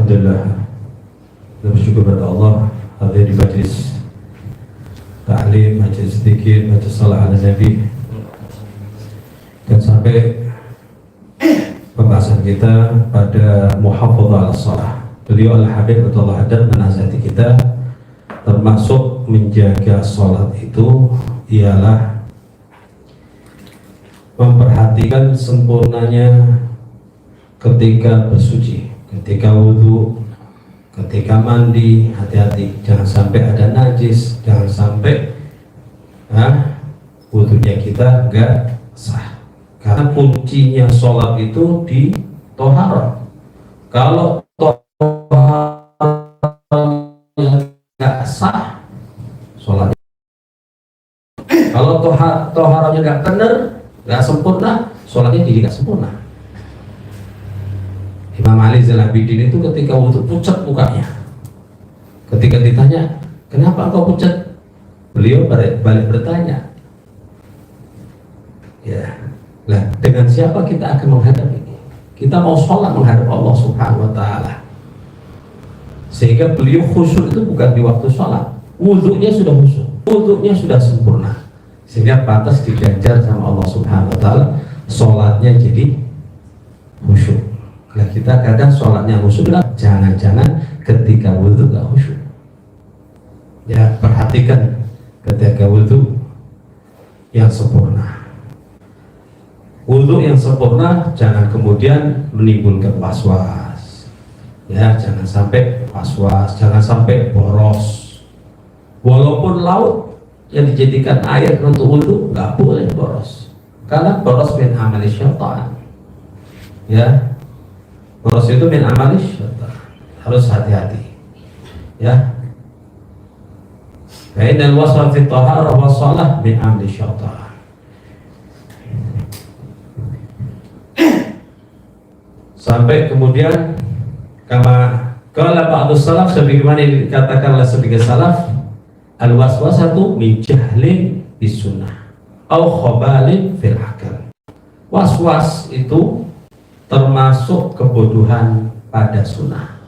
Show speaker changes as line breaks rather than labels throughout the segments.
Alhamdulillah, bersyukur kepada Allah hadir di majlis ta'lim, majlis zikir, majlis salat ala Nabi. Dan sampai pembahasan kita pada muhafadzah al-shalah. Beliau al-Habib Abdullah Haddad menasihati kita, termasuk menjaga sholat itu ialah memperhatikan sempurnanya ketika bersuci, ketika wudhu, ketika mandi. Hati-hati, jangan sampai ada najis, jangan sampai wudhunya kita enggak sah. Karena kuncinya sholat itu di toharah. Kalau toharahnya enggak sah, sholat. Kalau toharahnya enggak benar, enggak sempurna, sholatnya jadi enggak sempurna. Imam Ali Zainal Abidin itu ketika wudhu pucat mukanya. Ketika ditanya, kenapa engkau pucat? Beliau balik bertanya, ya, lah dengan siapa kita akan menghadap ini? Kita mau sholat menghadap Allah Subhanahu Wa Taala. Sehingga beliau khusyuk itu bukan di waktu sholat, wudhunya sudah khusyuk, wudhunya sudah sempurna, sehingga pantas diganjar sama Allah Subhanahu Wa Taala. Sholatnya jadi khusyuk. Nah, kita kadang sholatnya khusyuk, jangan-jangan ketika wudhu gak khusyuk. Ya, perhatikan ketika wudhu yang sempurna. Wudhu yang sempurna jangan kemudian menimbulkan was-was. Ya, jangan sampai was-was, jangan sampai boros. Walaupun laut yang dijadikan air untuk wudhu gak boleh boros, karena boros min amali syaitan. Ya, boros itu min amali syaitan, harus hati-hati. Ya, fainal wasl fi taharah wa shalah min amali syaitan. Sampai kemudian kama qala ba'du salaf, sebagaimana dikatakan oleh sebagian salaf, al waswasatu min jahlin bis sunnah au khabalin fil akal. Was-was itu termasuk kebodohan pada sunnah.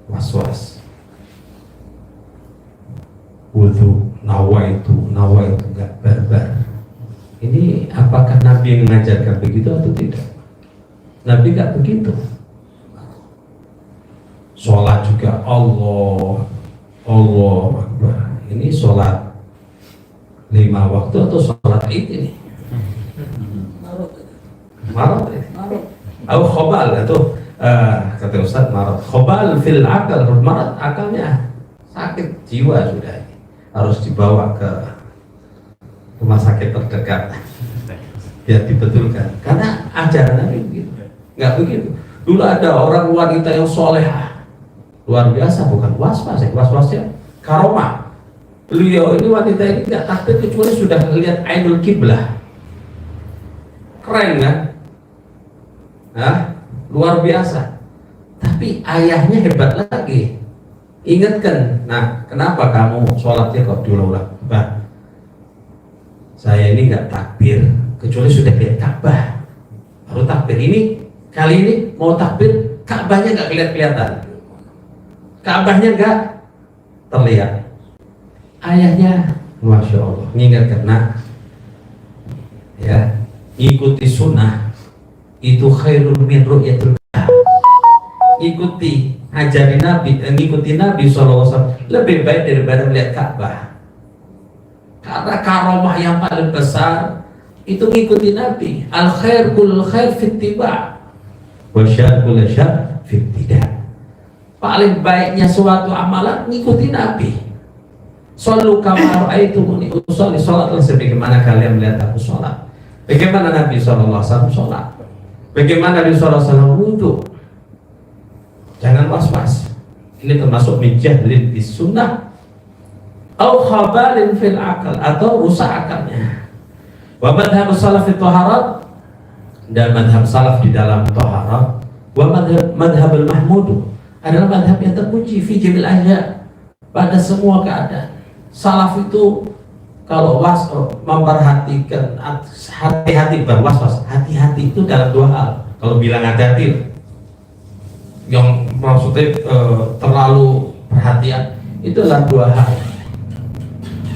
Was-was, wudhu, nawa itu enggak barbar. Ini apakah Nabi yang mengajarkan begitu atau tidak? Nabi enggak begitu. Sholat juga Allah Akbar. Ini sholat 5 waktu atau sholat Id ini? Marad. Atau khobal itu kata Ustaz, marad. Khobal fil akal, marad akalnya sakit jiwa sudah, harus dibawa ke rumah sakit terdekat biar dibetulkan. Karena ajaran Nabi begitu, nggak begitu. Dulu ada orang wanita yang solehah luar biasa, bukan was-wasnya karomah. Beliau ini, wanita ini nggak takbir kecuali sudah melihat ainul kiblah. Keren kan? Luar biasa. Tapi ayahnya hebat lagi, ingatkan, nah kenapa kamu sholatnya kok diulang-ulang? Bah, saya ini nggak takbir kecuali sudah lihat Ka'bah baru takbir. Ini kali ini mau takbir, Ka'bahnya nggak kelihatan, Ka'bahnya nggak terlihat. Ayahnya Masya Allah mengingatkan, nah ya, ikuti sunnah itu khairul min ru'yatul Ka'bah. Ikuti ajari Nabi, ngikuti Nabi SAW lebih baik daripada melihat Ka'bah. Karena karomah yang paling besar itu ngikuti Nabi. Al khair kul khair fittiba wa syarr kul syarr fittida. Paling baiknya suatu amalan ngikuti Nabi. Shallu kama ra'aitumuni usolli, salatlah sebagaimana kalian melihat aku salat. Bagaimana Nabi SAW salat? Bagaimana Nabi SAW wudhu? Jangan was-was. Ini termasuk min jahlin bis sunnah au khabalin fil akal, atau rusak akalnya. Wa madhhab salaf fi taharat, dan madhab salaf di dalam taharat. Wa madhab al-mahmud adalah madhab yang terpuji fi jamil ahya, pada semua keadaan. Salaf itu kalau memperhatikan, hati-hati, berwas-was, hati-hati itu dalam 2 hal. Kalau bilang hati-hati, yang maksudnya terlalu perhatian, itulah dua hal,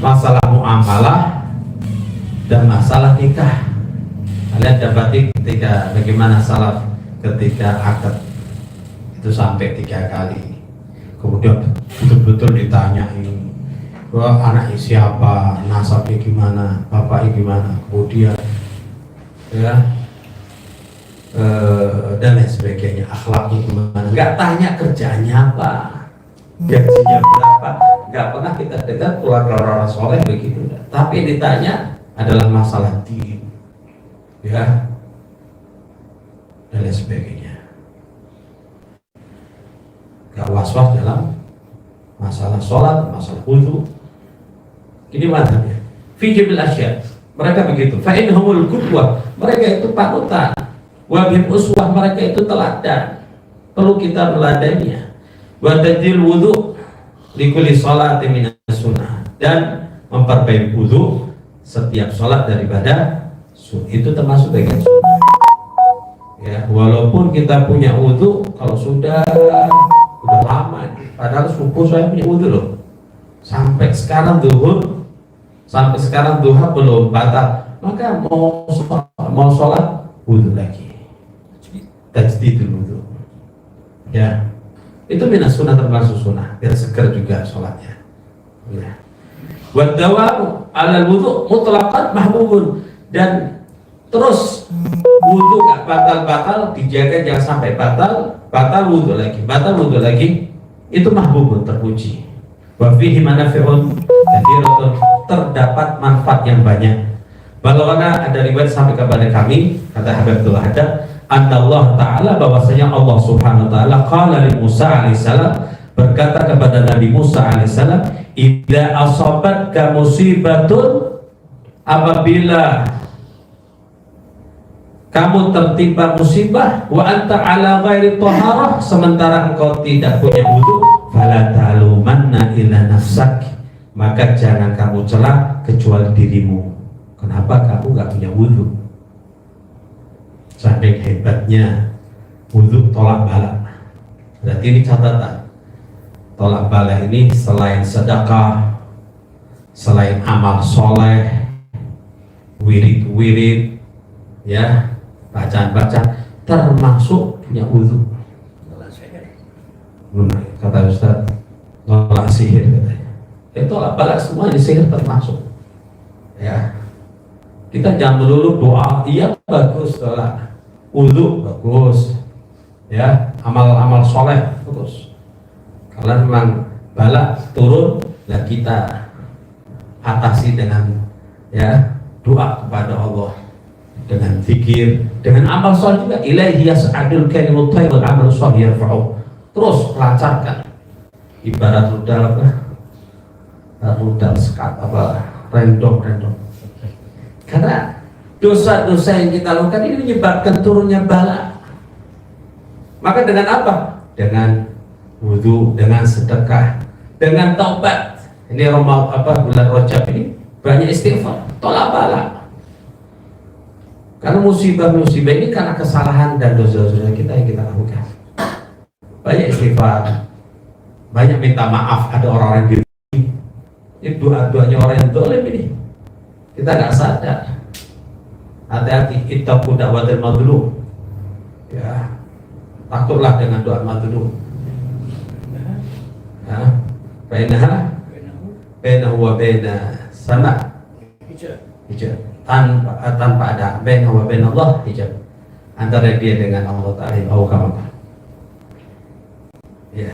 masalah muamalah dan masalah nikah. Kalian dapati ketika bagaimana salaf ketika akad itu sampai 3 kali, kemudian betul-betul ditanyain bahwa anaknya siapa, nasabnya gimana, bapaknya gimana, kemudian ya dan lain sebagainya, akhlaknya gimana. Nggak tanya kerjaannya apa, gajinya berapa, nggak pernah kita dengar keluarga orang soleh begitu. Tapi yang ditanya adalah masalah din, ya, dan lain sebagainya. Nggak was-was dalam masalah sholat, masalah wudhu. Ini madhabnya. Fi jamil asya, mereka begitu. Fa innahumul qudwah, mereka itu panutan. Wa bihim uswah, mereka itu teladan, perlu kita meladainya. Wa tadil wudu likulli sholati minas sunnah, dan memperbaiki wudu setiap sholat daripada sunnah, itu termasuk bagian sunnah. Ya, walaupun kita punya wudu, kalau sudah lama, padahal subuh saya punya wudu loh, sampai sekarang zuhur, sampai sekarang duha belum batal, maka mau sholat wudu lagi, tajdidul wudu, ya, itu minas sunnah, termasuk sunnah, biar segar juga sholatnya. Ya. Wa dawamu alal wudu mutlaqan mahbubun, dan terus wudu gak batal-batal, dijaga jangan sampai batal wudu lagi, itu mahbubun, terpuji. Wa fihi manafi'un kathiratun, terdapat manfaat yang banyak. Balaghana, ada riwayat sampai kepada kami, kata Habibullah Hadad, Allah Ta'ala, bahwasanya Allah Subhanahu wa Ta'ala qala li Musa alaihissalam, berkata kepada Nabi Musa alaihissalam, idza asabatka musibatun, apabila kamu tertimpa musibah, wa anta ala ghairi taharah, sementara engkau tidak punya wudu, fala talumanna ila nafsak, maka jangan kamu celah kecuali dirimu. Kenapa kamu gak punya wudu? Saking hebatnya wudu tolak bala. Berarti ini catatan, tolak bala ini selain sedekah, selain amal soleh, wirid-wirid, ya, bacaan-bacaan, termasuk punya wudu. Kata Ustaz, nolak sihir katanya. Itu tolak bala semua di sihir termasuk. Ya, kita jangan melulu doa, iya bagus, tolak wudu bagus, ya, amal-amal soleh bagus. Kalau memang bala turun, lah kita atasi dengan, ya, doa kepada Allah, dengan zikir, dengan amal soleh juga. Ilaihi yas'adul kalimut thayyib wal amal shalih yarfa'u. Terus lancarkan, ibarat rudal apa? Rudal sekat apa? Random. Karena dosa-dosa yang kita lakukan ini menyebabkan turunnya bala. Maka dengan apa? Dengan wudu, dengan sedekah, dengan taubat. Ini bulan Rajab ini banyak istighfar, tolak bala. Karena musibah-musibah ini karena kesalahan dan dosa-dosa kita yang kita lakukan. Banyak istighfar, banyak minta maaf. Ada orang yang ini doa-doanya orang yang zalim ini, kita nggak sadar. Hati-hati, ittaqu da'watal mazlum, ya, takutlah dengan doa mazlum. Ya, bainahu wa baina sama hijab, tanpa ada bainahu wa baina Allah hijab, antara dia dengan Allah Ta'ala. Ya,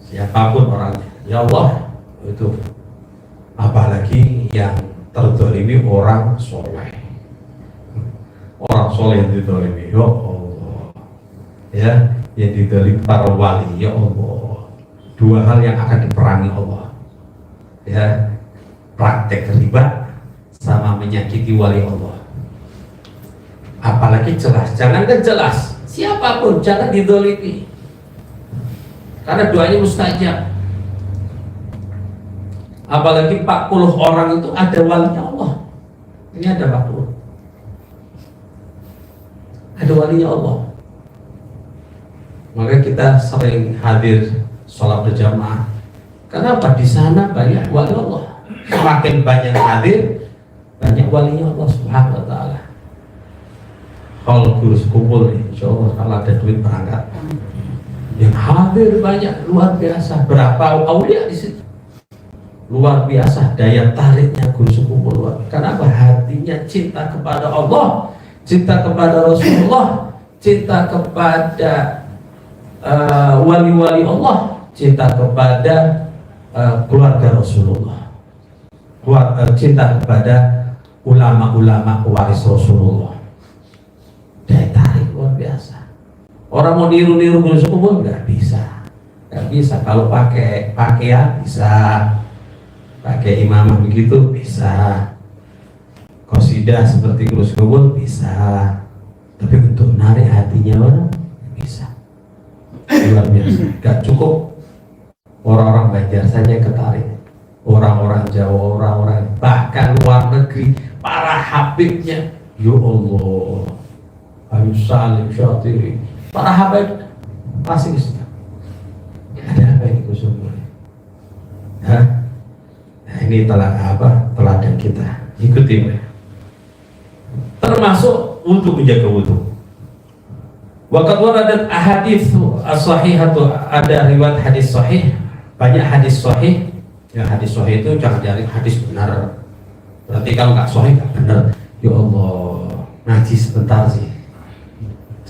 siapapun orangnya, ya Allah, itu apalagi yang terzalimi orang soleh. Orang soleh yang didolimi, ya Allah, ya, yang didolimi para wali, ya Allah. Dua hal yang akan diperangi Allah, ya, praktek riba sama menyakiti wali Allah. Apalagi jelas, jangankan jelas, siapapun jangan didolimi, karena doanya mustajab. Apalagi 40 orang itu ada walinya Allah. Ini ada 40, ada walinya Allah. Maka kita sering hadir sholat berjamaah. Kenapa? Di sana banyak wali Allah. Semakin banyak hadir, banyak walinya Allah Subhanahu wa Ta'ala. Kalau kurus kumpul, insya Allah kalau ada duit berangkat. Yang hadir banyak, luar biasa. Berapa aulia di situ? Luar biasa daya tariknya kurus kumpul. Kenapa? Hatinya cinta kepada Allah, cinta kepada Rasulullah, cinta kepada wali-wali Allah, cinta kepada keluarga Rasulullah, cinta kepada ulama-ulama waris Rasulullah. Daya tarik luar biasa. Orang mau niru-niru kurus kumpul nggak bisa, nggak bisa. Kalau pakai pakaian bisa, pakai imamah begitu bisa, qasidah seperti kurus kumpul bisa, tapi untuk menarik hatinya orang bisa. Luar biasa. Gak cukup orang-orang Banjar saja ketarik, orang-orang Jawa, orang-orang bahkan luar negeri, para habibnya, ya Allah, Habib Salim Syatiri, para habib pasti kesukaan. Ada apa ini kusumnya? Nah, ini teladan kita, ikuti ya. Termasuk untuk menjaga wudhu. Waqad waradat ahadits as-sahihatu, ada riwayat hadis sahih, banyak hadis sahih. Yang hadis sahih itu jangan cari hadis benar. Berarti kalau nggak sahih nggak benar. Ya Allah, ngaji sebentar sih.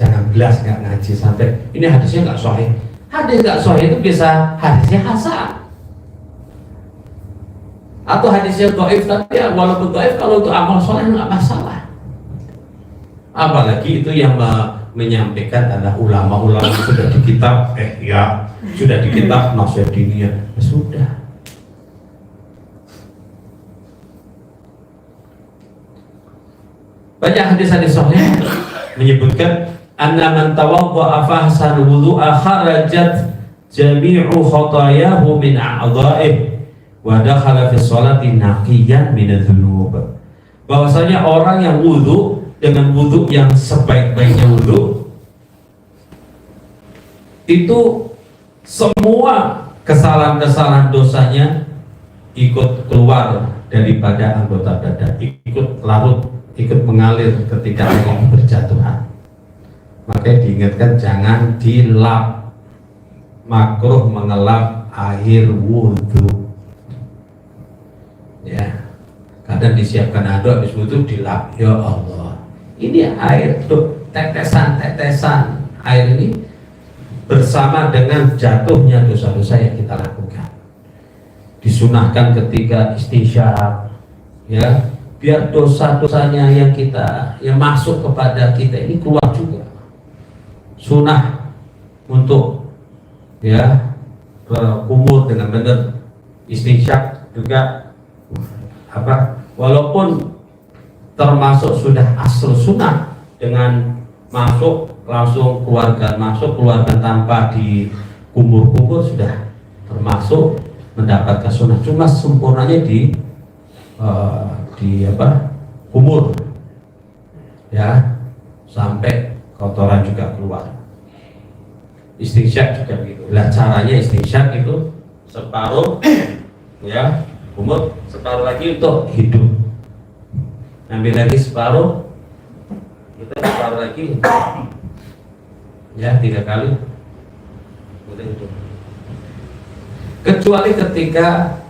Jangan belas nggak ngaji sampai ini hadisnya nggak sahih. Hadis nggak sahih itu bisa hadisnya hasan. Atau hadisnya dhaif, tapi ya walaupun dhaif kalau untuk amal soleh nggak masalah. Apalagi itu yang menyampaikan adalah ulama-ulama sudah di kitab sudah di kitab nasihat diniyah, sudah. Banyak hadis-hadis sahih menyebutkan anna man tawadda'a fa ahsana wudu'a kharajat jami'u khatayahu min a'dha'ihi wa dakhala fi sholati naqiyan min adz-dzunub. Bahwasanya orang yang wudu dengan wudhu yang sebaik-baiknya wudhu itu semua kesalahan-kesalahan dosanya ikut keluar daripada anggota badan, ikut larut, ikut mengalir ketika orang berjatuhan. Makanya diingatkan jangan dilap, makruh mengelap air wudhu ya. Kadang disiapkan aduk habis wudhu dilap, ya Allah. Ini air tuh, tetesan-tetesan air ini bersama dengan jatuhnya dosa-dosa yang kita lakukan. Disunahkan ketika istinsyaq, ya, biar dosa-dosanya yang masuk kepada kita ini keluar juga. Sunah untuk ya berkumur dengan benar. Istinsyaq juga walaupun termasuk sudah asal sunnah dengan masuk langsung keluarkan tanpa dikubur-kubur sudah termasuk mendapatkan sunnah. Cuma sempurnanya di kumur ya, sampai kotoran juga keluar. Istinsyaq juga gitu. Lah caranya istinsyaq itu separuh ya kumur, separuh lagi untuk hidup. Ambil lagi separuh, kita separuh lagi ya 3 kali udah itu. Kecuali ketika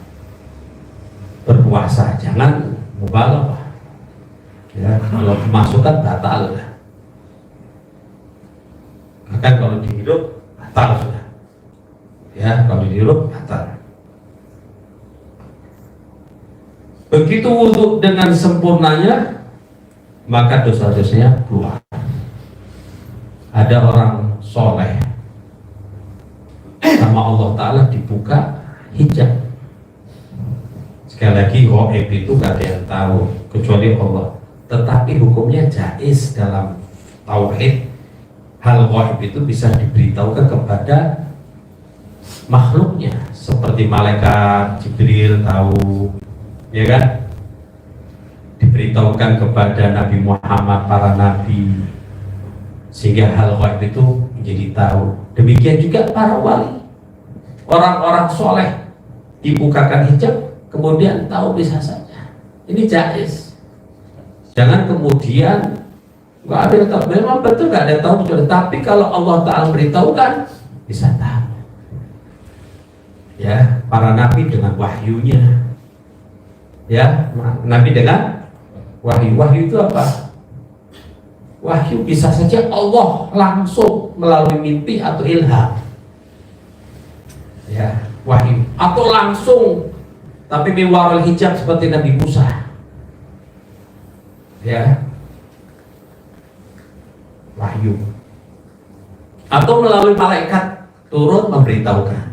berpuasa, jangan mubalghah ya, kalau kemasukan batal ya. Bahkan kalau dihirup batal sudah ya, kalau dihirup batal. Begitu wudhu dengan sempurnanya, maka dosa-dosanya keluar. Ada orang soleh sama Allah Ta'ala dibuka hijab. Sekali lagi, ghaib itu gak ada yang tahu kecuali Allah. Tetapi hukumnya jaiz dalam tauhid. Hal ghaib itu bisa diberitahukan kepada makhluknya, seperti malaikat Jibril tahu, ya kan, diberitahukan kepada Nabi Muhammad, para nabi, sehingga hal ghaib itu menjadi tahu. Demikian juga para wali, orang-orang soleh dibukakan hijab kemudian tahu bisa saja. Ini jaiz. Jangan kemudian nggak ada yang tahu. Memang betul nggak ada yang tahu, tapi kalau Allah Ta'ala beritahukan bisa tahu. Ya, para nabi dengan wahyunya. Ya, nabi dengan wahyu. Wahyu itu apa? Wahyu bisa saja Allah langsung melalui mimpi atau ilham. Ya, wahyu. Atau langsung tapi miwarul hijab seperti Nabi Musa. Ya. Wahyu. Atau melalui malaikat turun memberitahukan.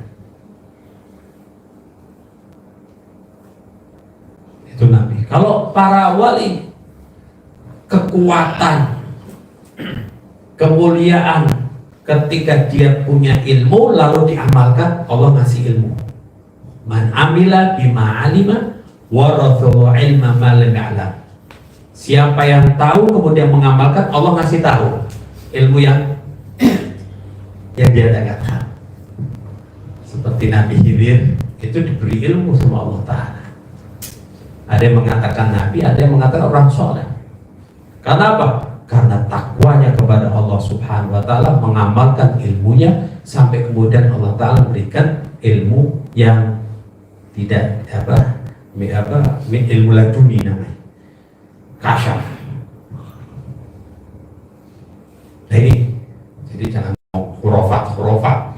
Itu Nabi. Kalau para wali, kekuatan, kemuliaan ketika dia punya ilmu lalu diamalkan, Allah ngasih ilmu. Man amila bima alima warathu ilma ma lam ya'lam. Siapa yang tahu kemudian mengamalkan, Allah ngasih tahu ilmu yang dia tidak tahu. Seperti Nabi Khidir itu diberi ilmu sama Allah Ta'ala. Ada yang mengatakan nabi, ada yang mengatakan orang soleh. Karena apa? Karena takwanya kepada Allah Subhanahu wa Ta'ala, mengamalkan ilmunya sampai kemudian Allah Ta'ala berikan ilmu yang tidak ilmu laduni namanya, kasyaf. Nah ini, jadi jangan mau khurafat,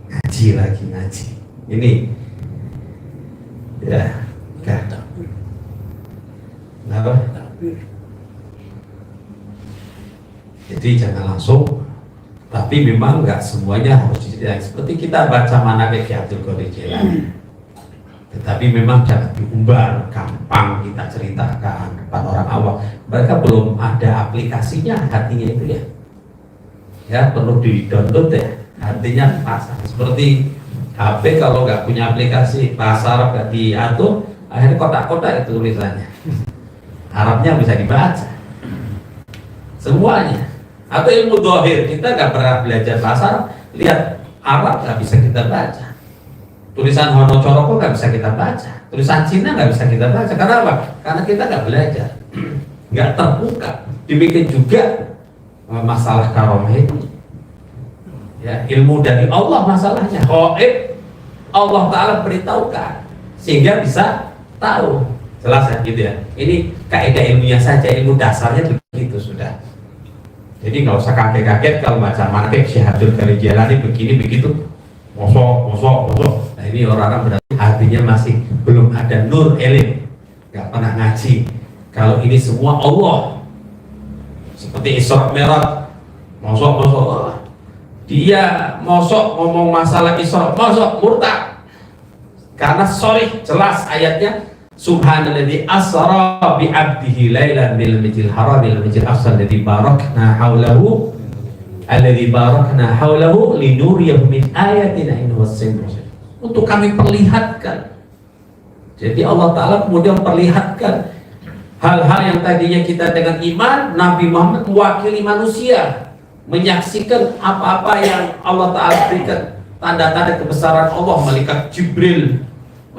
ngaji lagi ngaji. Ini ya, kenapa? Jadi jangan langsung, tapi memang nggak semuanya harus diceritakan. Seperti kita baca manaqib Abdul Qadir Jailani, tetapi memang jangan diumbar, gampang kita ceritakan kepada orang awam. Mereka belum ada aplikasinya, hatinya itu ya. Ya perlu di-download ya, artinya pasar. Seperti HP kalau nggak punya aplikasi bahasa Arab nggak diatur, akhirnya kotak-kotak itu tulisannya. Arabnya bisa dibaca semuanya. Atau ilmu dohir, kita nggak pernah belajar bahasa Arab, lihat Arab nggak bisa kita baca. Tulisan Hono Coroko nggak bisa kita baca, tulisan Cina nggak bisa kita baca. Karena apa? Karena kita nggak belajar, nggak terbuka. Demikian juga masalah karomah itu, ya ilmu dari Allah masalahnya. Ghaib Allah Ta'ala beritahukan sehingga bisa tahu. Jelas ya gitu ya. Ini kaidah ilmunya saja, ilmu dasarnya begitu sudah. Jadi nggak usah kaget-kaget kalau baca manaqib Syekh Abdul Qadir Jailani begini begitu, mosok. Nah ini orang-orang berarti hatinya masih belum ada nur ilmu, nggak pernah ngaji. Kalau ini semua Allah, seperti Isra Mi'raj, mosok. Dia mosok ngomong masalah Isra, mosok murtad. Karena sorry jelas ayatnya. Subhanalladzi asra bi 'abdihi lailan bil masjidil haram ila masjidil aqsa alladzi barakna haulahu linuriyahu min ayatina innahu as-sami'ul basir. Untuk kami perlihatkan. Jadi Allah Ta'ala kemudian perlihatkan hal-hal yang tadinya kita dengan iman, Nabi Muhammad mewakili manusia, menyaksikan apa-apa yang Allah Ta'ala berikan, tanda-tanda kebesaran Allah.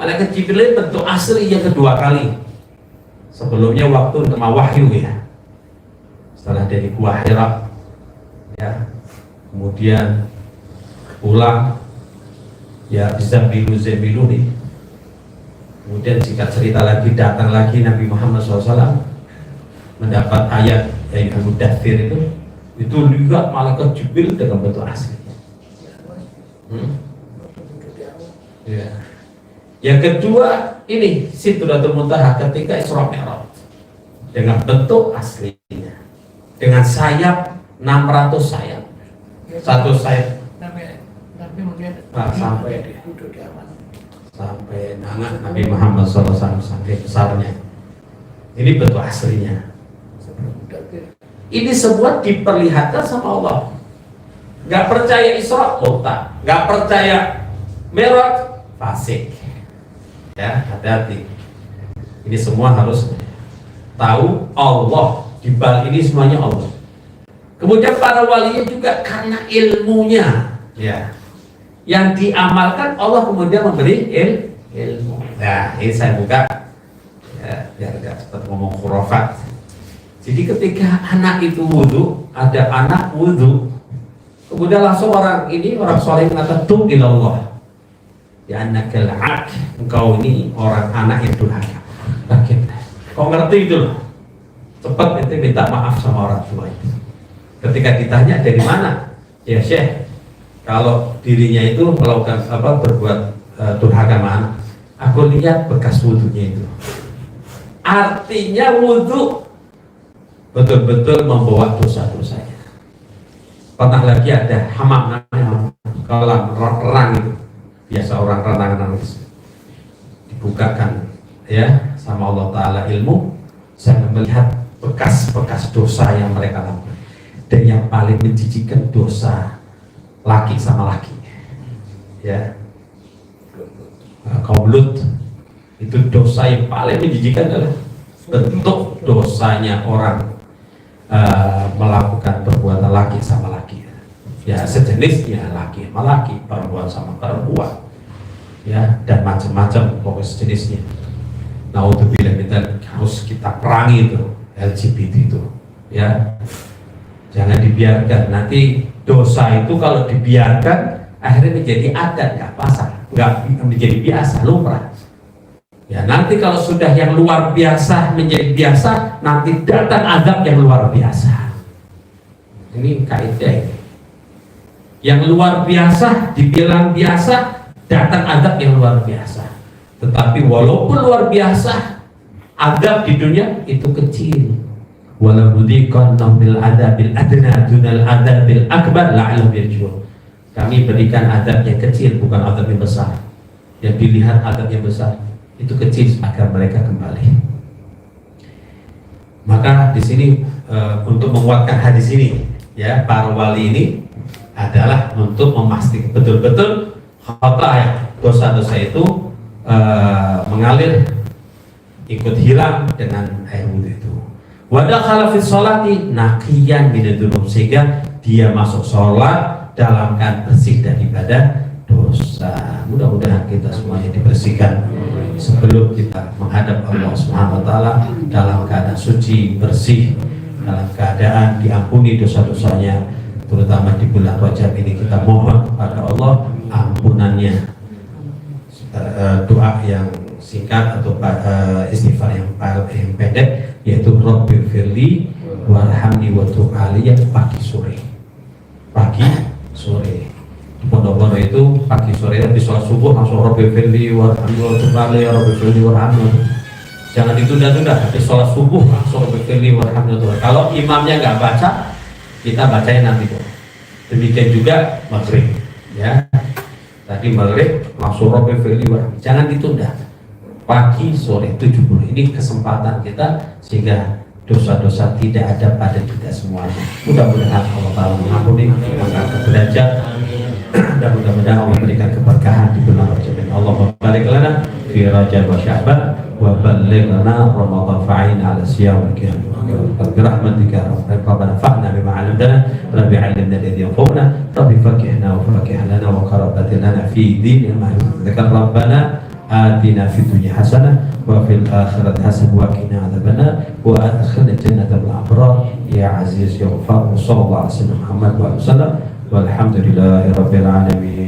Malaikat Jibril bentuk asli yang kedua kali. Sebelumnya waktu menerima wahyu ya, setelah dari Gua Hira ya, kemudian pulang ya bisa zamilu nih. Kemudian jika cerita lagi, datang lagi Nabi Muhammad SAW mendapat ayat yang Mudaththir itu juga malaikat Jibril dengan bentuk asli. Ya. Yang kedua ini Sidratul Muntaha ketika Isra Mi'raj dengan bentuk aslinya, dengan sayap 600 sayap, satu sayap sampai nangan Nabi Muhammad SAW sampai besarnya. Ini bentuk aslinya. Ini semua diperlihatkan sama Allah. Gak percaya Isra murtad, gak percaya Mi'raj fasik. Ya, hati-hati. Ini semua harus tahu Allah, di balik ini semuanya Allah. Kemudian para walinya juga karena ilmunya, ya, yang diamalkan Allah kemudian memberi ilmu. Nah, ini saya buka, ya, biar nggak cepat ngomong khurafat. Jadi ketika anak itu wudhu, ada anak wudhu, kemudian langsung orang soleh mengatakan tub ilallah, ya annakal ak, engkau ini orang anak yang durhaka. Kau ngerti itu loh, cepat itu minta maaf sama orang tua itu. Ketika ditanya dari mana, ya Syekh, kalau dirinya itu melakukan berbuat durhaka mana, aku lihat bekas wudhunya itu. Artinya wudhu betul-betul membawa dosa-dosanya. Pernah lagi ada hamam kolam renang itu, biasa orang renang dibukakan ya sama Allah Ta'ala ilmu, saya melihat bekas-bekas dosa yang mereka lakukan. Dan yang paling menjijikkan dosa laki sama laki, ya, kaum Lut itu dosa yang paling menjijikkan adalah bentuk dosanya orang melakukan perbuatan laki sama laki, ya sejenisnya laki sama laki, perempuan sama perempuan, ya, dan macam-macam pokoknya sejenisnya. Nah untuk bila harus kita perangi itu LGBT itu, ya. Jangan dibiarkan, nanti dosa itu kalau dibiarkan akhirnya menjadi adat, nggak menjadi biasa, lumrah. Ya nanti kalau sudah yang luar biasa menjadi biasa, nanti datang azab yang luar biasa. Ini kaidah ini. Yang luar biasa dibilang biasa, datang azab yang luar biasa. Tetapi walaupun luar biasa, azab di dunia itu kecil. Walau nudziqannahum bil adzabil adna dunal adzabil akbar la'allahum yarji'un. Kami berikan adab yang kecil, bukan adab yang besar. Yang dilihat adab yang besar itu kecil agar mereka kembali. Maka di sini untuk menguatkan hadis ini, ya, para wali ini adalah untuk memastikan betul-betul khata, dosa-dosa itu mengalir, ikut hilang dengan air wudhu itu. Wadakhala fi sholati naqiyan minadz-dzunub, sehingga dia masuk sholat dalam keadaan bersih daripada dosa. Mudah-mudahan kita semuanya dibersihkan sebelum kita menghadap Allah Subhanahu wa taala dalam keadaan suci, bersih, dalam keadaan diampuni dosa-dosanya, terutama di bulan Rajab ini kita mohon kepada Allah ampunannya. Doa yang singkat atau istighfar yang pendek yaitu Rabbil firli warhamni wa tub alayya pagi sore. Di pondok-pondok itu pagi sore di sholat subuh langsung Rabbil firli warhamni wa tub alayya, Rabbil firli warhamni. Jangan ditunda-tunda, di sholat subuh langsung Rabbil firli warhamni wa tub alayya. Kalau imamnya nggak baca, kita bacanya nanti kok. Demikian juga maghrib, ya. Tadi maghrib langsung Rabbil firli warhamni. Jangan ditunda. Pagi, sore, 70. Ini kesempatan kita sehingga dosa-dosa tidak ada pada kita semuanya. Mudah-mudahan Allah Ta'ala mengampuni, mengangkat derajat, dan mudah-mudahan Allah memberikan keberkahan di bulan Rajab. Allahumma barik lana fi Rajab wa Sya'ban wa balligh lana Ramadan fa'ina 'ala siyam wal qiyam. Birahmatika rabbana fa'na bima 'allamtana rabbi 'allimna alladhi yanfa'una rabbi faqihna wa faqih lana wa qarabati lana fi dinil ma'ruf. Dzakar rabbana آتنا في الدنيا حسنة وفي الآخرة حسنة وقنا عذاب النار وأدخلنا جنة الأبرار يا عزيز يا غفار. وصلى الله على سيدنا محمد وعلى آله وسلم والحمد لله رب العالمين.